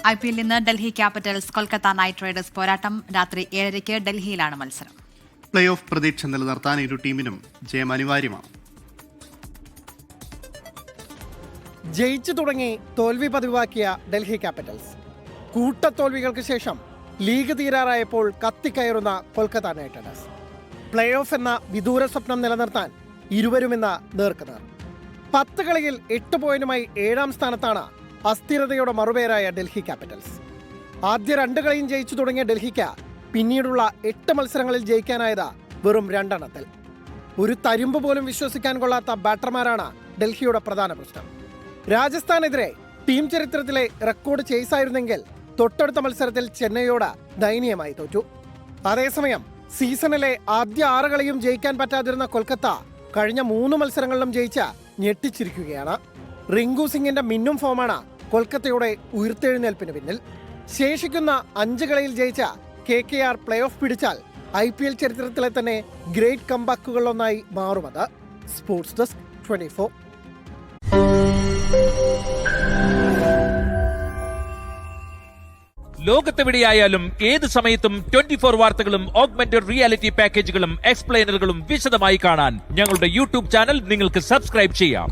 IPL ഇന്ന് Delhi Capitals Kolkata Knight Riders പോരാട്ടം രാത്രി 7:30 ഡൽഹിയിലാണ് മത്സരം. പ്ലേ ഓഫ് പ്രതീക്ഷ നിലനിർത്താൻ ഇരു ടീമിനും ജയം അനിവാര്യമാണ്. ജയിച്ചു തുടങ്ങി തോൽവി പതിവാക്കിയ ഡൽഹി ക്യാപിറ്റൽസ് കൂട്ടത്തോൽവികൾക്ക് ശേഷം ലീഗ് തീരാറായപ്പോൾ കത്തിക്കയറുന്ന Kolkata Knight Riders. Play off എന്ന വിദൂര സ്വപ്നം നിലനിർത്താൻ ഇരുവരും ഇന്ന് നേർക്കുനേർ. 10 കളിയിൽ 8 പോയിന്റുമായി 7ാം സ്ഥാനത്താണ് അസ്ഥിരതയുടെ മറുപേരായ ഡൽഹി ക്യാപിറ്റൽസ്. ആദ്യ 2 കളിയും ജയിച്ചു തുടങ്ങിയ ഡൽഹിക്ക് പിന്നീടുള്ള 8 മത്സരങ്ങളിൽ ജയിക്കാനായത് വെറും 2 എണ്ണത്തിൽ. ഒരു തരിമ്പ് പോലും വിശ്വസിക്കാൻ കൊള്ളാത്ത ബാറ്റർമാരാണ് ഡൽഹിയുടെ പ്രധാന പ്രശ്നം. രാജസ്ഥാനെതിരെ ടീം ചരിത്രത്തിലെ റെക്കോർഡ് ചേസായിരുന്നെങ്കിൽ തൊട്ടടുത്ത മത്സരത്തിൽ ചെന്നൈയോട് ദയനീയമായി തോറ്റു. അതേസമയം സീസണിലെ ആദ്യ 6 കളിയും ജയിക്കാൻ പറ്റാതിരുന്ന കൊൽക്കത്ത കഴിഞ്ഞ 3 മത്സരങ്ങളിലും ജയിച്ച ഞെട്ടിച്ചിരിക്കുകയാണ്. റിങ്കു സിംഗിന്റെ മിന്നും ഫോമാണ് കൊൽക്കത്തയുടെ ഉയർത്തെഴുന്നേൽപ്പിന് പിന്നിൽ. ശേഷിക്കുന്ന 5 കളിയിൽ ജയിച്ച KKR പ്ലേ ഓഫ് പിടിച്ചാൽ IPL ചരിത്രത്തിലെ തന്നെ ഗ്രേറ്റ് കംബാക്കുകളിലൊന്നായി മാറുമത്. Sports desk 24. ലോകത്തെവിടെയായാലും ഏത് സമയത്തും 24 വാർത്തകളും ഓഗ്മെന്റഡ് റിയാലിറ്റി പാക്കേജുകളും എക്സ്പ്ലെയിനറുകളും വിശദമായി കാണാൻ ഞങ്ങളുടെ YouTube ചാനൽ നിങ്ങൾക്ക് സബ്സ്ക്രൈബ് ചെയ്യാം.